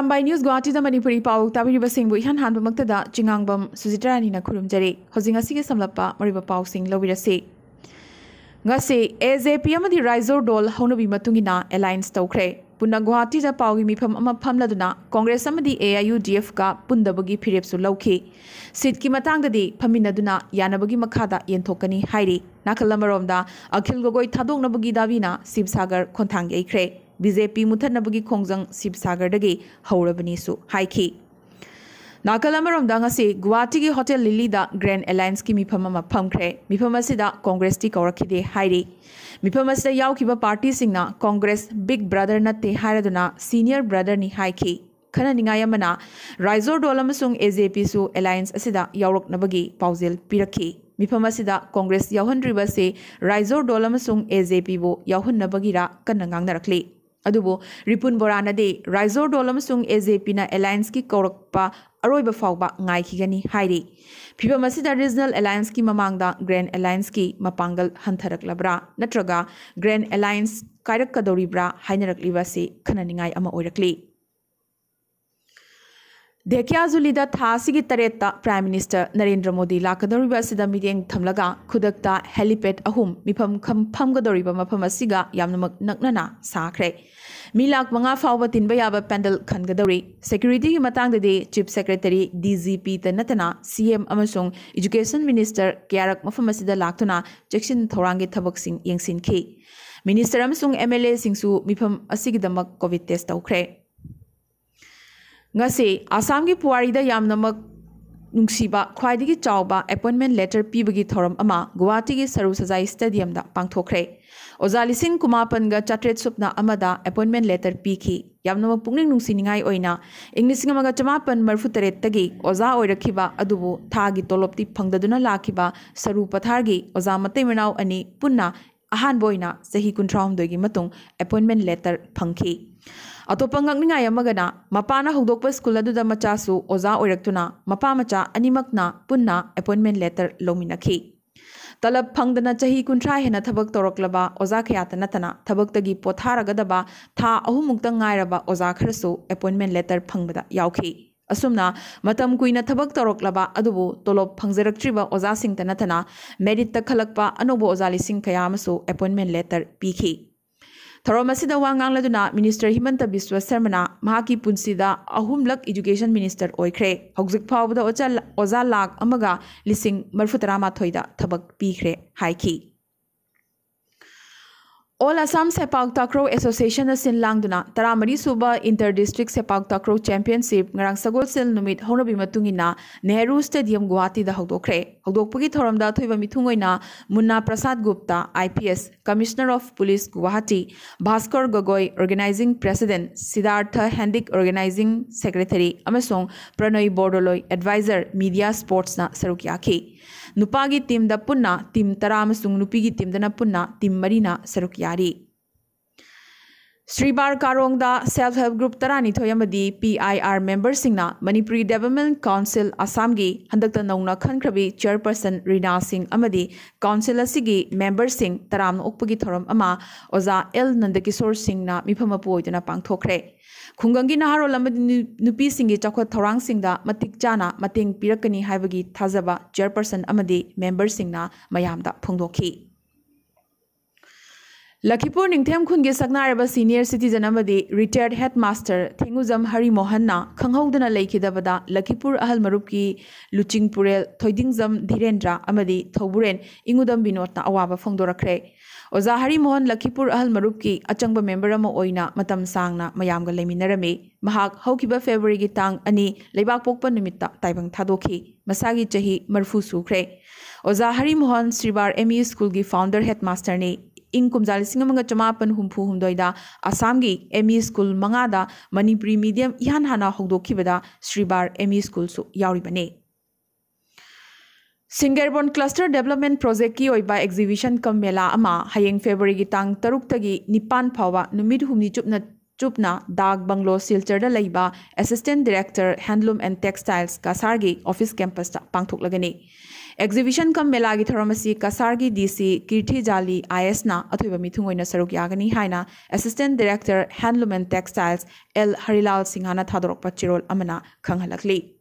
Arambai News Guwahati da Manipuri Pao tabiriba singbu ihan hanbu maktada jingangbam Suzitrani na khurumjari hojing asigi samlappa mariba Pao sing lawirasi ngasi AJP amadi Raizor Dol haunabi matungina alliance tawkhre punna Guwahati da Pao gi mifam ama phamladuna Congress amadi AIUDF ka pundabagi phirepsu lawki seat ki matangdadi phaminaduna yanabagi makhada yenthokani hairi nakhallamaromda Akhil Gogoi thadoknabagi davina Sibsagar khonthang yeikre BJP Muthanabagi Khongjang Sibsagar-dagi haurabani-su haiki. Nakalamaromda ngasi Guwahati gi Hotel Lily-da Grand Alliance ki mifam ama phamkhre. Mifam asida Congress ti kaurakide hairi. Mifam asida yaukiba party singna Congress Big Brother natte hairaduna Senior Brother ni haiki. Khana ningay amana Raizor Dol amasung AJP su alliance asida yauroknabagi paujel pirakhi. Mifam asida Congress yauhandriba se Raizor Dol amasung AJP bu yauhannabagira kanna ngangnarakli. Adubo Ripun Boranade Raizor Dol amasung AJP na alliance ki kaurakpa aroiba fawba ngaikigani hairi. Phibam asida regional alliance ki mamangda Grand Alliance ki mapangal hantharaklabra natraga Grand Alliance kairakadoribra hainaraklibra se khananingay ama oirakli. Dekyazulida thasigi tareta Prime Minister Narendra Modi lakadoriba asida mideng thamlaga khudakta helipad ahum mifam khamgamgadoriba mafam asiga yamnamak naknana sakhre. Milak manga fawba tinba yaba pandal khangadori security ki matangdadi Chief Secretary DGP tanatana CM amasung Education Minister Kyarak mafam asida laktuna Jackson Thorangi thabaksing yengsinki. Minister amasung MLA singsu mifam asigidamak COVID test tawkhre. Ngasi Assam ki puwarida yamnamak nungsiba khwaidigi chawba appointment letter pibagi thoram ama Guwahati gi Saru Sajai Stadium da pangthokre. Ozalisin kumapan ga chatret supna amada appointment letter piki. Yamnamak pungning nungsiningai oina English ngamaga chamapan marfutaret tagi oza oirakhiba adubu thagi tolopti phangdaduna lakiba Saru Pathargi oza matai manau ani punna ahan boina sahi kuntraumdogi matung appointment letter phangki. Atopangak ningay amagana mapana hugdokpa school aduda machasu oza oiraktuna mapa macha animakna punna appointment letter lominakhi. Talab phangdana chahi kuntra hena thabak toroklaba oza khayata natana thabaktagi potharagadaba tha ahumukta ngairaba oza kharasu appointment letter phangbada yaukhi. Asumna matam kuina thabak toroklaba adubu tolop phangjaraktriba oza singta natana merit ta khalakpa anobo oza lising kayamasu appointment letter pikhi. Thoramasida wangang laduna Minister Himanta Biswa Sarmana mahaki punsida ahumlak Education Minister oikre hojik phawda oza lak amaga lising marfutarama thoida thabak pikre haiki. All Assam Sepak Takraw Association na sinlangduna taramari suba Inter-District Sepak Takraw Championship ngarang sagol sel numit honabi matungina Nehru Stadium Guwahati da hogdokre. Hogdokpagi thoramda thoiba mithungoina Munna Prasad Gupta IPS Commissioner of Police Guwahati Bhaskar Gogoi Organizing President Siddhartha Hendik Organizing Secretary amasong Pranay Bordoloi Advisor Media Sports na sarukyaki. Nupagi team da punna team tara amasung nupigi team dana punna team marina sarukyari. Sribar Karong da self-help group tarani thoyamadi PIR members singna Manipuri Development Council Assam gi handakta nauna khankrabi chairperson Rina Singh amadi council asigi members sing taram okpagi thoram ama oza L Nandakishore Singh na mifama poidana pangthokre. Khungangi naharol amadi nupi singi chakhot thorang singda matik chana mateng pirakani haibagi thazaba chairperson amadi members singna mayamda phongdokhi. Lakhipur Ningthem Khungi Saknaraba Senior Citizen amadi retired headmaster Thenguzam Hari Mohan na khanghaudana leikidabada Lakhipur Ahal Marupki Luching Purel Thoidingzam Dhirendra amadi Thoburen Ingudam Binot na awaba phongdorakre. Oza Hari Mohan Lakhipur Ahal Marupki achangba member ama oina matam sangna mayamga leiminarame. Mahak haukiba February gi tang ani leibak pokpa numitta taibang thadokhi. Masagi chahi marfu sukre. Oza Hari Mohan Sribar ME School gi founder headmaster ne ing kumjali singamanga chamapan humpu humdoida Assam gi ME School mangada Manipuri medium ihan hana hogdokhibada Sribar ME School su yauribane. Singerbon Cluster Development Project ki oiba exhibition kam mela ama hayeng February gi tang taruk tagi nipan phawa numit humni chupna Dag Banglo Silchar da leiba Assistant Director Handloom and Textiles Kasargi Office Campus ta pangthoklagani. Exhibition kam mela gi thoramasi Kasargi DC Kirthi Jali IS na athoiba mithungoina saruk yagani haina Assistant Director Handloom and Textiles L Harilal Singhana thadorokpa chirol amana khanghalakli.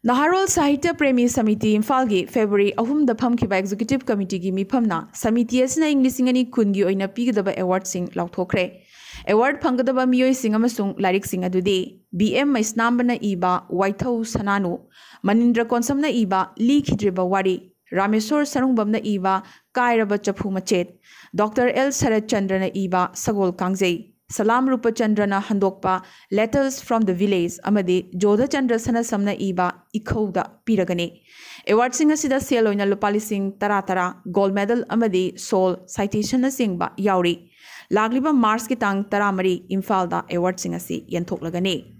Naharol Sahitya Premi Samiti Imphal February ahum da phamkhiba Executive Committee gi miphamna Samiti asina Englishingani kungi oina pigdaba award sing lauthokre. Award phangadaba miyoi sing amasung larik sing adudi BM Maisnambana iba Waithau Sananu Manindra Konsamna iba Li Khidriba Wari Rameswar Sarungbamna iba Kairaba Chapu Machet Dr. L Sarat Chandrana iba Sagol Kangzei Salam Rupa Chandrana Handokpa Letters from the Village Amadi Jodha Chandra Sana Samna iba Ikhouda Piragani Award sing asida seloina lupali sing taratara gold medal amadi soul citation na singba yauri Lagliba Mars ki tang taramari Imphal award sing asi yantoklagani.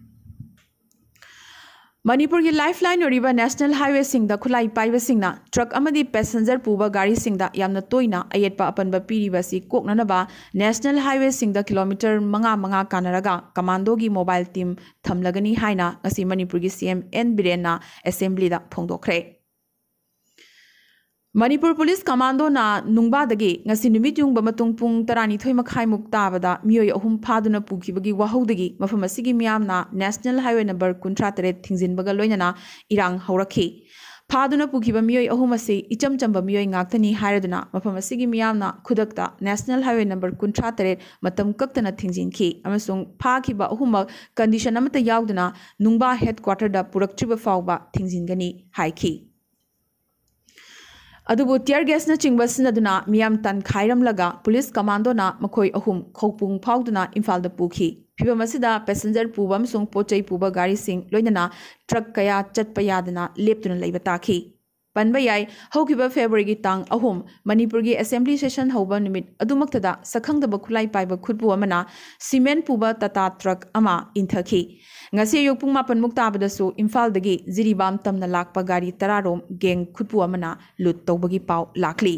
Manipur ki lifeline oriba national highway sing da khulai paiba sing na truck amadi passenger puba gari sing da yamna toina ayetpa apanba piriba si koknanaba national highway sing da kilometer manga kanaraga commando gi mobile team thamlagani haina ngasi Manipur gi CM N Birena assembly da phongdokre. Manipur Police Commando na nungbadagi ngasi numit yung bamatung pung tarani thoy makhai muktabada miyoy ahum phaduna pukibagi wahodagi mafam asigi miyam na National Highway number 63 thingzinbaga loinana irang haurakhi phaduna pukiba miyoy ahum ase ichamchamba miyoy ngaktani hairaduna mafam asigi miyam na khudakta National Highway number 63 matam kaktana thingzinki amasung phakiba ahumba condition amata yauduna nungba headquarter da purakchiba fawba thingzingani haiki Adubu tear gas na chingbasina duna miyam tan khairam laga police commando na makhoi ahum khopung phawduna Imphal da pukhi phiba masida passenger pubam sung pochai puba gari sing loinana truck kaya chatpa yadana leptuna leiba takhi panba yai hokiba February gi tang ahum Manipur gi assembly session hoba numit adumaktada sakhangdaba khulai paiba khutbu amana cement puba tata truck ama inthakhi ngasi yokpung mapan muktabadasu Imphal dagi Ziribam tamna lakpa gari tararom geng khutpu amana lut tawbagi pau lakli.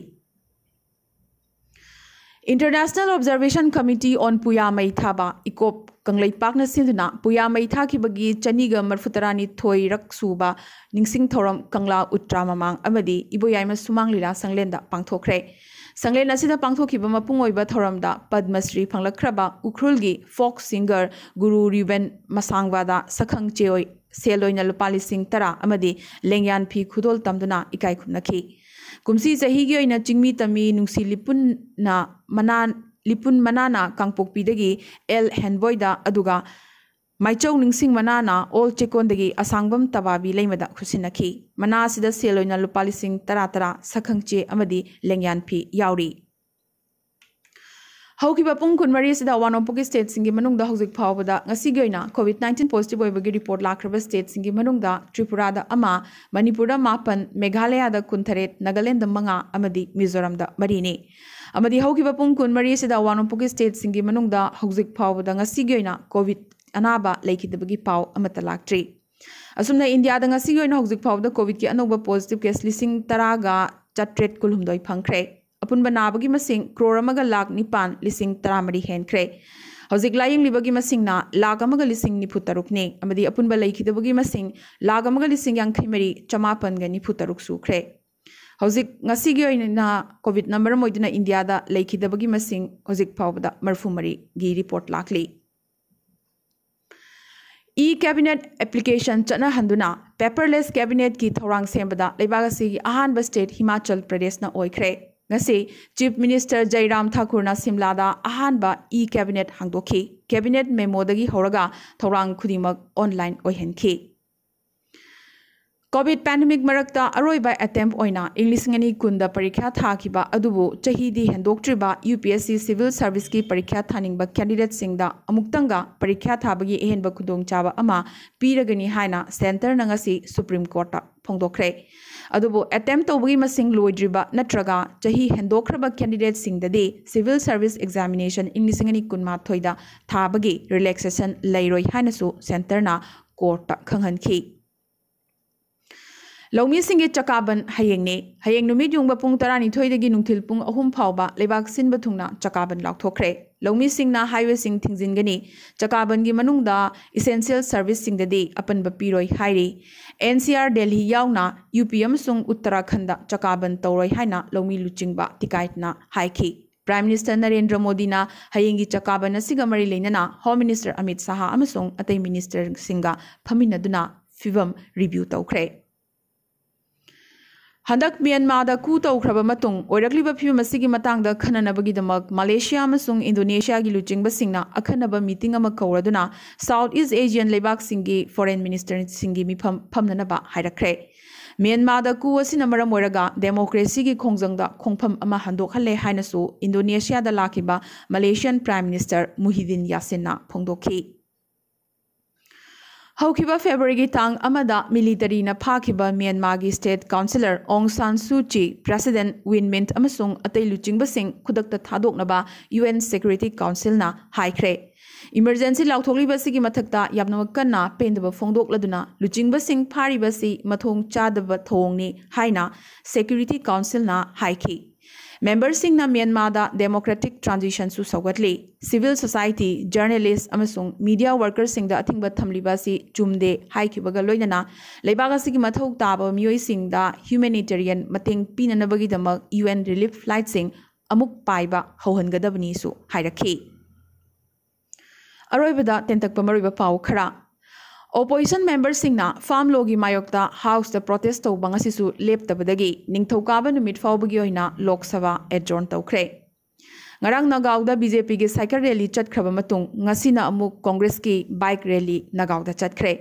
International Observation Committee on Puya Maithaba Ikop Kanglai Pakna Sinduna Puya Maitha Kibagi Chaniga Marfutarani Thoi Raksuba Ningsing Thoram Kangla Utra Mamang Amadi Iboyama Sumang Lila Sanglenda Pangthokre Sanglena Sida Pangthokiba Mapungoiba Thoramda Padmasri Panglakraba Ukrulgi folk singer Guru Ruben Masangwada Sakhang Cheoi Seloina Lupali Singh Tara Amadi Lengyan Pi Khudol Tamduna Ikai Kumnaki Kumsi Zahigi oina Chingmi Tami Nungsi Lipun Manana Kangpokpidagi El Henboyda Aduga Maichau Ningsing Manana All Chekondagi Asangbam Tababi Lemada Kusinaki Mana Sida Seloina Lupali Singh Taratara Sakhangche Amadi Lengyan Pi Yauri Haukiba Pung Kunmari Sida Wanopoki State Singi Manungda Hosik Pawada Ngasigoina COVID-19 positive Oibagi report Lakraba State Singi Manungda Tripurada Ama Manipura Mapan Meghalaya da Kuntaret Nagaland Manga Amadi Mizoram da Marini Amadi Haukiba Pung Kunmari Sida Wanopoki State Singi Manungda Hosik Pawada Ngasigoina COVID Anaba Lakidabagi Pau Amatalaktri Asumna India da Ngasigoina Hosik Pawda COVID ki Anoba positive case listing Taraga Chatret Kulumdoi Pankre Apun banabagi masing croramaga lag nipan lising taramari henkre. Hauzik laying libagi masing na lagamaga lising niputarukne. Amadi apun balay kitabagi masing lagamaga lising yang kimari chamapan ga niputaruk sukre. Hauzik ngasigyo na COVID number mo na India da lay kitabagi masing hauzik pawda marfumari gi report lakli. E-cabinet application chana handuna paperless cabinet ki thorang sembada laibagasi ahanba state Himachal Pradesh na oikre. Ngasi Chief Minister Jairam Thakur na Simlada ahanba e-cabinet hangdokhi cabinet memo dagi horaga thorang khudimak online oihenki COVID pandemic marakta aroiba attempt oina English ngani kunda parikha thakiba adubu chahidi hendoktriba UPSC civil service ki parikha thaningba candidate singda amuktanga parikha thabagi ehenba khudong chaba ama piragani haina center nangasi Supreme Court ta phongdokre adubu attempt tobagi masing loidriba natraga chahi hendokraba candidate singdadi civil service examination English ngani kunma thoida thabagi relaxation lairoi haina su center na court ta khanghanki Lomi Singi Chakaban Hayenge, Hayeng Numid Yung Bapung Tarani Toydagi Nungtil Pung Ahum Pauba, Lebak Sin Batungna, Chakaban Lauk Tokre. लौमीसिंगना हाईवेसिंग थिंजिनगनी चकाबनगी मनुंगदा essential सर्विससिंगददी अपनबा पिरोय हाइरी NCR Delhi यावना UP अमसुंग उत्तराखंड चकाबन तौरोय हाइना लौमी लुचिंगबा तिकाइतना हाइखी प्राइम मिनिस्टर नरेंद्र मोदी ना हयेंगी चकाबन असिगा मरी लेनना होम मिनिस्टर अमित शाह अमसुंग अतै मिनिस्टर सिंगा फमिनदुना फिवम रिव्यू तौखरे हंदक म्यांमार कू तौख्रब मतुंग ओइरक्लिबा फिवम असिगी मतंगदा खननबगीदमक मलेशिया अमसुंग इंडोनेशिया गी लुचिंगबसिंगना अखनब मीटिंग अमा कौरदुना साउथ ईस्ट एशियन लेबाक सिंगी फॉरेन मिनिस्टर सिंगी मिफम फमननबा हाइरखरे म्यांमार कू असिना मरम ओइरगा डेमोक्रेसी की खोंजंगदा खोंफम अमा हंदोखहले हाइनसु इंडोनेशिया दा लाखिबा मलेशियन प्राइम मिनिस्टर मुहिदीन यासिनना फोंदोखी हौखिबा फेब्रुआरी की तांग अमदा मिलिटरी न फाखिबा म्यांमार की स्टेट काउंसिलर ओंग सान सू ची प्रेसिडेंट विन मिंट अमसुंग अतै लुचिंगबसिंग खुदकता थादोकनबा UN सिक्योरिटी काउंसिल ना हाइख्रे इमरजेंसी लाउथोकलिबसिगी मथक्ता याबनमक कन्ना पेंदब फोंदोकलदुना लुचिंगबसिंग फारिबसि मथोंग चादब थोंगनी हाइना सिक्योरिटी काउंसिल ना हाइखी मेंबर सिंगना म्यांमार डेमोक्रेटिक ट्रांजिशन सु सौगतली सिविल सोसाइटी जर्नलिस्ट अमसुंग मीडिया वर्कर्स सिंगदा अथिंग थमलिबासी चुमदे हाइखिबगा लोइनना लेबागासिगी मथौ ताबा मियोई सिंगदा ह्यूमैनिटेरियन मतेंग पिननबगीदमक UN रिलीफ फ्लाइट सिंग अमुक पाइबा हौहनगदबनी सु हाइरखी अरोइबदा तेंतकपा मरुइबा पाउ खरा Opposition members singna farm logi mayokta house the protest to bangasisu leptabadagi ningthokaba numit fawbagi oina Lok Sabha adjourn tawkhre ngarang nagaw da BJP gi cycle rally chatkhaba matung ngasina amuk Congress ki bike rally nagaw da chatkhre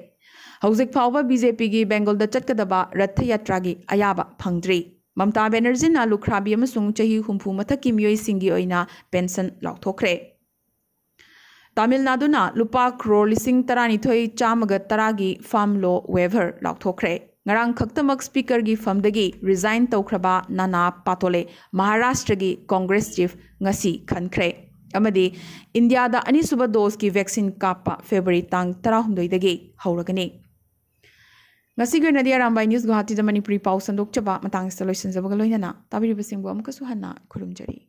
hauzik fawba BJP gi Bengal da chatkadaba rath yatra gi ayaba phangdri Mamta Banerjee na lukhrabi amasung chahi humpu mathaki miyoi singi oina pension laukthokre Tamil Nadu na lupa crore lising tarani thoi chamaga taragi farm law waiver laukthokre ngarang khaktamak speaker gi famdagi resign tawkhraba Nana Patole Maharashtra gi Congress chief ngasi khankhre amadi India da anisuba dose ki vaccine kapa February tang 16 dagi hauragani ngasi gi nadia Arambai news Guwahati da Manipuri Pao sandok chaba matang installation zabaga loinana tabiri basingbo amkasu hanna khurumjari